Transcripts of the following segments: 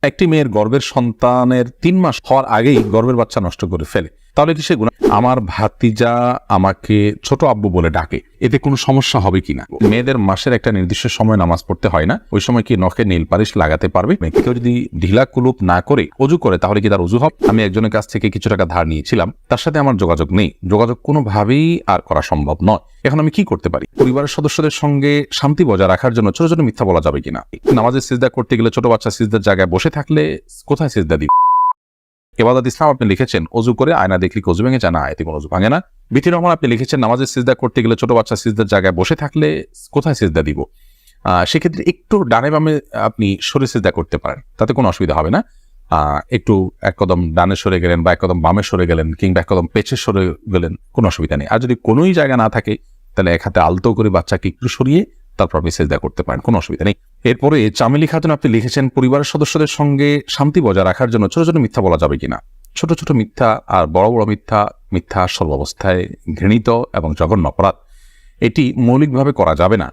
একটি মেয়ের গর্ভের সন্তানের 3 মাস হওয়ার আগেই গর্ভের বাচ্চা নষ্ট করে ফেলে, তাহলে কি সে গুনাহ? আমার ভাতিজা আমাকে ছোট আব্বু বলে ডাকে, এতে কোনো সমস্যা হবে কিনা? মেয়েদের মাসের একটা নির্দিষ্ট সময় নামাজ পড়তে হয় না, ওই সময় কি নখে নীল পালিশ লাগাতে পারবে? কেউ যদি ঢিলা কুলুপ না করে অজু করে তাহলে কি তার অজু হবে? আমি একজনের কাছ থেকে কিছু টাকা ধার নিয়েছিলাম, তার সাথে আমার যোগাযোগ নেই, যোগাযোগ কোনোভাবেই আর করা সম্ভব নয়। এখন আমি কি করতে পারি? পরিবারের সদস্যদের সঙ্গে শান্তি বজায় রাখার জন্য ছোট ছোট মিথ্যা বলা যাবে কিনা? নামাজে সিজদা করতে গেলে ছোট বাচ্চা সিজদার জায়গায় বসে থাকলে কোথায় সিজদা দিবে? এবাদত ইসলাম আপনি লিখেছেন অজু করে আয়না দেখলে অজু ভেঙে যায় না, এতে কোনো অজু ভাঙে না। বিথি রহমান আপনি লিখেছেন নামাজের সিজদা করতে গেলে ছোট বাচ্চা সিজদার জায়গায় বসে থাকলে কোথায় সিজদা দিব? সেক্ষেত্রে একটু ডানে বামে আপনি সরে সিজদা করতে পারেন, তাতে কোনো অসুবিধা হবে না। একটু এক কদম ডানে সরে গেলেন বা এক কদম বামে সরে গেলেন কিংবা এক কদম পেছে সরে গেলেন, কোনো অসুবিধা নেই। আর যদি কোনোই জায়গা না থাকে তাহলে এক হাতে আলতো করে বাচ্চাকে একটু সরিয়ে তারপর আপনি সিজদা করতে পারেন, কোনো অসুবিধা নেই। এরপরে চামেলি খাতুন আপনি লিখেছেন পরিবারের সদস্যদের সঙ্গে শান্তি বজায় রাখার জন্য ছোট ছোট মিথ্যা বলা যাবে কিনা? ছোট ছোট মিথ্যা আর বড় বড় মিথ্যা, মিথ্যা সর্বাবস্থায় ঘৃণিত এবং জঘন্য অপরাধ, এটি মৌলিকভাবে করা যাবে না।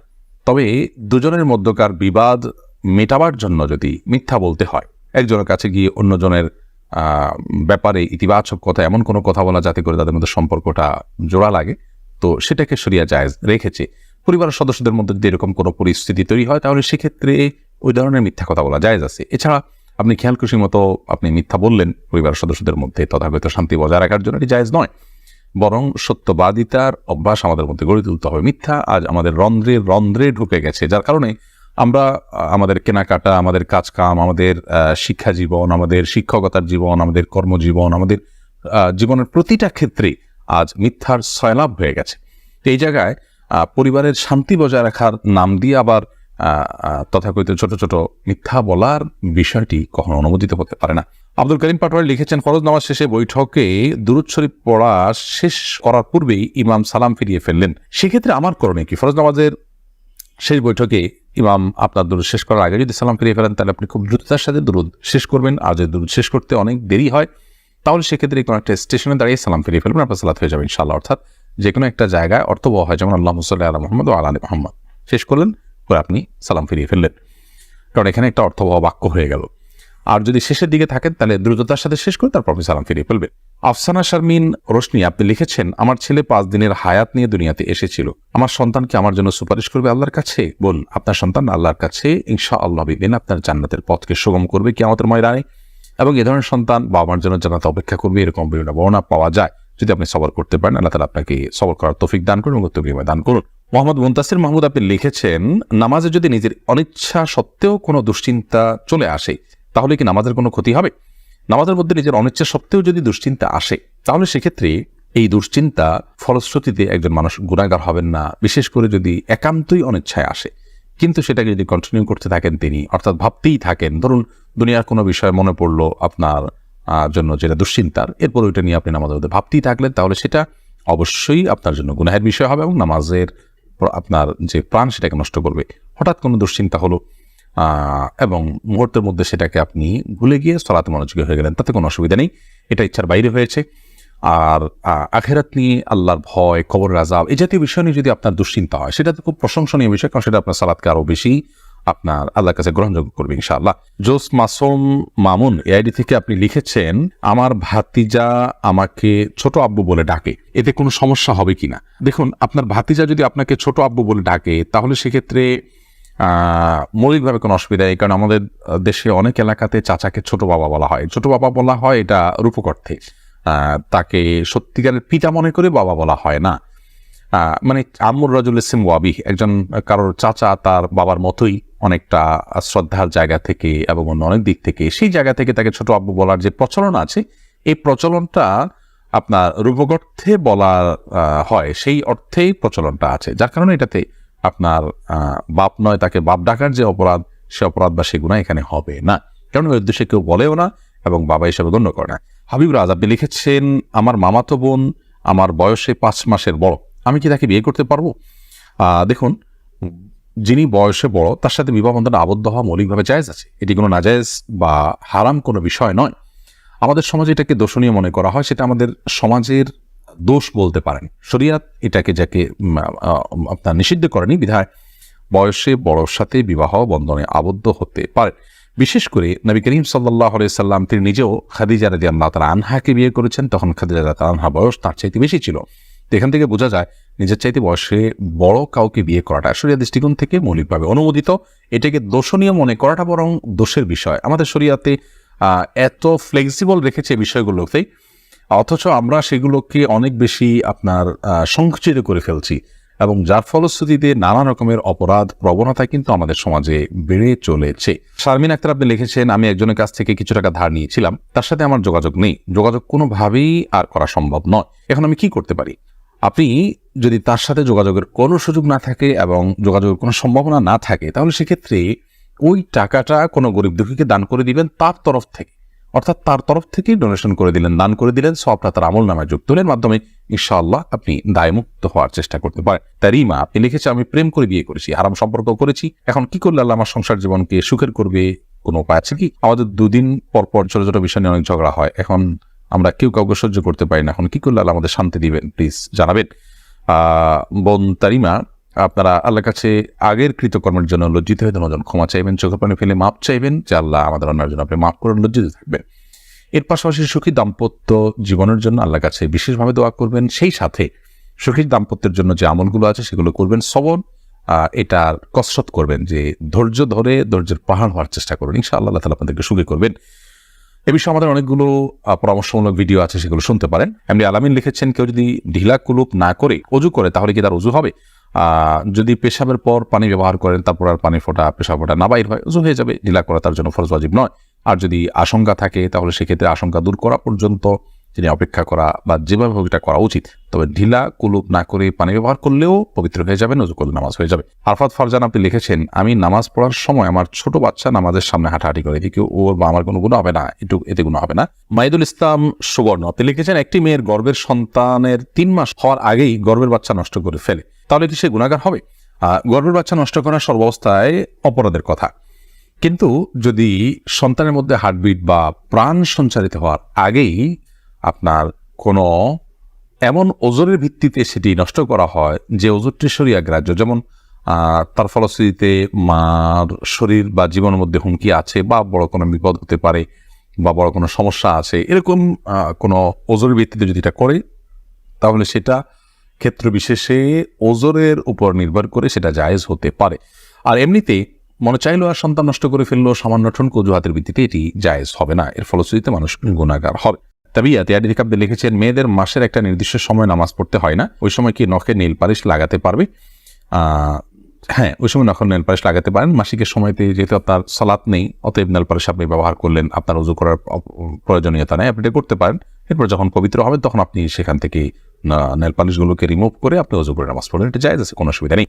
তবে দুজনের মধ্যকার বিবাদ মেটাবার জন্য যদি মিথ্যা বলতে হয়, একজনের কাছে গিয়ে অন্যজনের ব্যাপারে ইতিবাচক কথা, এমন কোনো কথা বলা যাতে করে তাদের মধ্যে সম্পর্কটা জোড়া লাগে, তো সেটাকে শরিয়া জায়েজ রেখেছে। পরিবারের সদস্যদের মধ্যে যদি এরকম কোনো পরিস্থিতি তৈরি হয় তাহলে সেক্ষেত্রে ওই ধরনের মিথ্যা কথা বলা জায়েজ আছে। এছাড়া আপনি খেয়াল খুশি মতো আপনি মিথ্যা বললেন পরিবারের সদস্যদের মধ্যে তথাগত শান্তি বজায় রাখার জন্য, এটি জায়েজ নয়। বরং সত্যবাদিতার অভ্যাস আমাদের মধ্যে গড়ে তুলতে হবে। মিথ্যা আজ আমাদের রন্ধ্রে রন্ধ্রে ঢুকে গেছে, যার কারণে আমরা আমাদের কেনাকাটা, আমাদের কাজকাম, আমাদের শিক্ষা জীবন, আমাদের শিক্ষকতার জীবন, আমাদের কর্মজীবন, আমাদের জীবনের প্রতিটা ক্ষেত্রে আজ মিথ্যার সয়লাভ হয়ে গেছে। এই জায়গায় পরিবারের শান্তি বজায় রাখার নাম দিয়ে আবার তথাকথিত ছোট ছোট মিথ্যা বলার বিষয়টি কখনো অনুমোদিত হতে পারে না। আব্দুল করিম পাটোয়ারি লিখেছেন ফরজ নামাজ শেষে বৈঠকে দুরূদ শরীফ পড়া শেষ করার পূর্বেই ইমাম সালাম ফিরিয়ে ফেললেন, সেক্ষেত্রে আমার করণীয় কি? ফরজ নামাজের শেষ বৈঠকে ইমাম আপনার দুরূদ শেষ করার আগে যদি সালাম ফিরিয়ে ফেলেন তাহলে আপনি খুব দ্রুততার সাথে দুরূদ শেষ করবেন। আর যদি দুরূদ শেষ করতে অনেক দেরি হয় তাহলে সেক্ষেত্রে কোনো একটা স্টেশনে দাঁড়িয়ে সালাম ফিরিয়ে ফেলবেন, আপনার সালাত হয়ে যাবে ইনশাআল্লাহ। অর্থাৎ যে কোনো একটা জায়গায় অর্থবহ হয়, যেমন আল্লাহুম্মা সাল্লি আলা মুহাম্মাদ ওয়া আলা আলি মুহাম্মাদ শেষ করলেন, পরে আপনি সালাম ফিরিয়ে ফেললেন, কারণ এখানে একটা অর্থবহ বাক্য হয়ে গেল। আর যদি শেষের দিকে থাকেন তাহলে দ্রুততার সাথে শেষ করে তারপর আপনি সালাম ফিরিয়ে ফেলবেন। আফসানা শারমিন রোশনি আপনি লিখেছেন আমার ছেলে 5 দিনের হায়াত নিয়ে দুনিয়াতে এসেছিল, আমার সন্তানকে আমার জন্য সুপারিশ করবে আল্লাহর কাছে? বল আপনার সন্তান আল্লাহর কাছে ইনশাআল্লাহ বিদিন আপনার জান্নাতের পথকে সুগম করবে কিয়ামতের ময়দানে, এবং এ ধরনের সন্তান বাবা মার জন্য জান্নাতে অপেক্ষা করবে, এরকম বিভিন্ন বর্ণনা পাওয়া যায়। যদি আপনি সবর করতে পারেন আল্লাহ তাআলা আপনাকে সবর করার তৌফিক দান করুন এবং উত্তম বিনিময় দান করুন। মোহাম্মদ মুনতাসির মাহমুদ আপনি লিখেছেন নামাজে যদি নিজের অনিচ্ছা সত্ত্বেও কোনো দুশ্চিন্তা চলে আসে তাহলে কি নামাজের কোনো ক্ষতি হবে? নামাজের মধ্যে নিজের অনিচ্ছা সত্ত্বেও যদি দুশ্চিন্তা আসে তাহলে সেক্ষেত্রে এই দুশ্চিন্তা ফলশ্রুতিতে একজন মানুষ গুনাহগার হবেন না, বিশেষ করে যদি একান্তই অনিচ্ছায় আসে। কিন্তু সেটাকে যদি কন্টিনিউ করতে থাকেন তিনি, অর্থাৎ ভাবতেই থাকেন, ধরুন দুনিয়ার কোনো বিষয় মনে পড়লো আপনার জন্য যেটা দুশ্চিন্তার, এরপর ওইটা নিয়ে আপনি নামাজের মধ্যে ভাবতেই থাকলেন, তাহলে সেটা অবশ্যই আপনার জন্য গুনাহের বিষয় হবে এবং নামাজের আপনার যে প্রাণ সেটাকে নষ্ট করবে। হঠাৎ কোনো দুশ্চিন্তা হলো এবং মুহূর্তের মধ্যে সেটাকে আপনি ভুলে গিয়ে সালাতে মনোযোগী হয়ে গেলেন, তাতে কোনো অসুবিধা নেই, এটা ইচ্ছার বাইরে হয়েছে। আর আখিরাত নিয়ে, আল্লাহর ভয়, কবরের আযাব, এই জাতীয় বিষয় নিয়ে যদি আপনার দুশ্চিন্তা হয় সেটা তো খুব প্রশংসনীয় বিষয়, কারণ সেটা আপনার সালাতকে আরো বেশি আপনার আল্লাহর কাছে গ্রহণযোগ্য করবে ইনশাআল্লাহ। জোস মাসুম মামুন এআইডি থেকে আপনি লিখেছেন আমার ভাতিজা আমাকে ছোট আব্বু বলে ডাকে, এতে কোনো সমস্যা হবে কিনা? দেখুন, আপনার ভাতিজা যদি আপনাকে ছোট আব্বু বলে ডাকে তাহলে সেক্ষেত্রে মৌলিকভাবে কোনো অসুবিধা নেই, কারণ আমাদের দেশে অনেক এলাকাতে চাচাকে ছোট বাবা বলা হয়। ছোট বাবা বলা হয় এটা রূপক অর্থে, তাকে সত্যিকারের পিতা মনে করে বাবা বলা হয় না। মানে আম্মুর রাজুল ইসিম ওয়াবি, একজন কারোর চাচা তার বাবার মতোই অনেকটা শ্রদ্ধার জায়গা থেকে এবং অন্য অনেক দিক থেকে সেই জায়গা থেকে তাকে ছোট আব্বু বলার যে প্রচলন আছে, এই প্রচলনটা আপনার রূপক অর্থে বলা হয়, সেই অর্থেই প্রচলনটা আছে, যার কারণে এটাতে আপনার বাপ নয় তাকে বাপ ডাকার যে অপরাধ, সে অপরাধ বা সে গুনাহ এখানে হবে না, কারণ ওই উদ্দেশ্যে কেউ বলেও না এবং বাবা হিসেবে গণ্য করে না। হাবিব রাজ আপনি লিখেছেন আমার মামাতো বোন আমার বয়সে 5 মাসের বড়, আমি কি তাকে বিয়ে করতে পারবো? দেখুন, যিনি বয়সে বড় তার সাথে বিবাহ বন্ধনে আবদ্ধ হওয়া মৌলিকভাবে জায়েজ আছে, এটি কোনো নাজায়েজ বা হারাম কোনো বিষয় নয়। আমাদের সমাজে এটাকে দোষণীয় মনে করা হয়, সেটা আমাদের সমাজের দোষ বলতে পারেন। শরিয়াত এটাকে যাকে আপনার নিষিদ্ধ করেনি, বিধায় বয়সে বড়র সাথে বিবাহ বন্ধনে আবদ্ধ হতে পারে। বিশেষ করে নবী করিম সাল্লাল্লাহু আলাইহি সাল্লাম তিনি নিজেও খাদিজা রাদিয়াল্লাহু তাআলা আনহাকে বিয়ে করেছেন, তখন খাদিজা রাদিয়াল্লাহু তাআলা আনহা বয়স তার চাইতে বেশি ছিল। তো এখান থেকে বোঝা যায় নিজের চাইতে বয়সে বড় কাউকে বিয়ে করাটা শরিয়া দৃষ্টিকোণ থেকে মৌলিকভাবে অনুমোদিত। এটাকে দোষণীয় মনে করাটা বরং দোষের বিষয়। আমাদের শরিয়াতে এত ফ্লেক্সিবল রেখেছে বিষয়গুলোতেই, অথচ আমরা সেগুলোকে অনেক বেশি সংকুচিত করে ফেলছি, এবং যার ফলশ্রুতিতে নানা রকমের অপরাধ প্রবণতা কিন্তু আমাদের সমাজে বেড়ে চলেছে। শারমিন আক্তার আপনি লিখেছেন, আমি একজনের কাছ থেকে কিছু টাকা ধার নিয়েছিলাম, তার সাথে আমার যোগাযোগ নেই, যোগাযোগ কোনোভাবেই আর করা সম্ভব নয়, এখন আমি কি করতে পারি? আপনি যদি তার সাথে যোগাযোগের কোনো সুযোগ না থাকে এবং যোগাযোগের কোনো সম্ভাবনা না থাকে, তাহলে সেক্ষেত্রে ওই টাকাটা কোনো গরিব দুঃখীকে দান করে দিবেন তার তরফ থেকে, অর্থাৎ তার তরফ থেকেই ডোনেশন করে দিলেন, দান করে দিলেন, সবটা তার আমল নামায় যুক্ত হলেন, মাধ্যমে ইনশাআল্লাহ আপনি দায়মুক্ত হওয়ার চেষ্টা করতে পারেন। তারিমা আপনি লিখেছে, আমি প্রেম করে বিয়ে করেছি, হারাম সম্পর্ক করেছি, এখন কি করলে আল্লাহ আমার সংসার জীবনকে সুখের করবে, কোনো উপায় আছে কি? আমাদের দুদিন পর পর ছোট ছোট বিষয় নিয়ে অনেক ঝগড়া হয়, এখন আমরা কেউ কাউকে সহ্য করতে পারি না, এখন কি করলে আল্লাহ আমাদের শান্তি দিবেন, প্লিজ জানাবেন। বোন তারিমা, আপনারা আল্লাহর কাছে আগের কৃতকর্মের জন্য লজ্জিত হয়ে দুজন ক্ষমা চাইবেন, চোখের পানি ফেলে মাপ চাইবেন যে আল্লাহ আমাদের অন্যার জন্য আপনি মাফ করেন, লজ্জিত থাকবেন। এর পাশাপাশি সুখী দাম্পত্য জীবনের জন্য আল্লাহর কাছে বিশেষভাবে দোয়া করবেন, সেই সাথে সুখী দাম্পত্যের জন্য যে আমলগুলো আছে সেগুলো করবেন, সবর এটার কসরত করবেন, যে ধৈর্য ধরে ধৈর্যের পাহাড় হওয়ার চেষ্টা করবেন, ইনশাআল্লাহ আল্লাহ তাআলা আপনাদেরকে সুখী করবেন। এ বিষয়ে আমাদের অনেকগুলো পরামর্শমূলক ভিডিও আছে, সেগুলো শুনতে পারেন। এমনি আলামিন লিখেছেন, কেউ যদি ঢিলা কুলুপ না করে অজু করে তাহলে কি তার অজু হবে? যদি পেশাবের পর পানি ব্যবহার করেন, তারপর আর পানি ফোটা পেশাব ফোটা না বাইর হয়, অজু হয়ে যাবে, ঢিলা করা তার জন্য ফরজ ওয়াজিব নয়। আর যদি আশঙ্কা থাকে তাহলে সেক্ষেত্রে আশঙ্কা দূর করা পর্যন্ত তিনি অপেক্ষা করা বা যেভাবে হোক এটা করা উচিত। তবে ঢিলা কুলুপ না করে পানি ব্যবহার করলেও পবিত্র হয়ে যাবেন, অজু করলে নামাজ হয়ে যাবে। আরফাত ফারজান আপনি লিখেছেন, আমি নামাজ পড়ার সময় আমার ছোট বাচ্চা নামাজের সামনে হাঁটাহাঁটি করে, এদিকে ওর বা আমার কোনো গুণ হবে না, এতে গুণ হবে না। মাইদুল ইসলাম সুবর্ণ আপনি লিখেছেন, একটি মেয়ের গর্ভের সন্তানের 3 মাস হওয়ার আগেই গর্ভের বাচ্চা নষ্ট করে ফেলে, তাহলে কি সে গুনাহগার হবে? গর্ভের বাচ্চা নষ্ট করা সর্বাবস্থায় অপরাধের কথা, কিন্তু যদি সন্তানের মধ্যে হার্টবিট বা প্রাণ সঞ্চারিত হওয়ার আগেই আপনার কোনো এমন ওজরের ভিত্তিতে সেটি নষ্ট করা হয় যে ওজরটি শরিয়া গ্রাহ্য, যেমন তার ফলশ্রুতিতে মার শরীর বা জীবনের মধ্যে হুমকি আছে, বা বড় কোনো বিপদ হতে পারে, বা বড় কোনো সমস্যা আছে, এরকম কোনো ওজরের ভিত্তিতে যদি এটা করে, তাহলে সেটা ক্ষেত্র বিশেষে ওজরের উপর নির্ভর করে সেটা জায়েজ হতে পারে। আর এমনিতে মনে চাইলো আর সন্তান নষ্ট করে ফেললো সামান্য ঠনক অজুহাতের ভিত্তিতে, এটি জায়েজ হবে না, এর ফলশ্রুতিতে মানুষ গুনাহগার হবে। আপনি লিখেছেন, মেয়েদের মাসের একটা নির্দিষ্ট সময় নামাজ পড়তে হয় না, ওই সময় কি নখে নেল পালিশ লাগাতে পারবে? হ্যাঁ, ওই সময় নখে নেল পালিশ লাগাতে পারেন। মাসিকের সময়তে যেহেতু আপনার সালাত নেই, অতএব নেল পালিশ আপনি ব্যবহার করলেন, আপনার ওযু করার প্রয়োজনীয়তা নেই, আপনি এটা করতে পারেন। এরপর যখন পবিত্র হবেন তখন আপনি সেখান থেকে নেল পালিশগুলোকে রিমুভ করে আপনি ওযু করে নামাজ পড়লেন, এটা জায়েজ আছে, কোনো অসুবিধা নেই।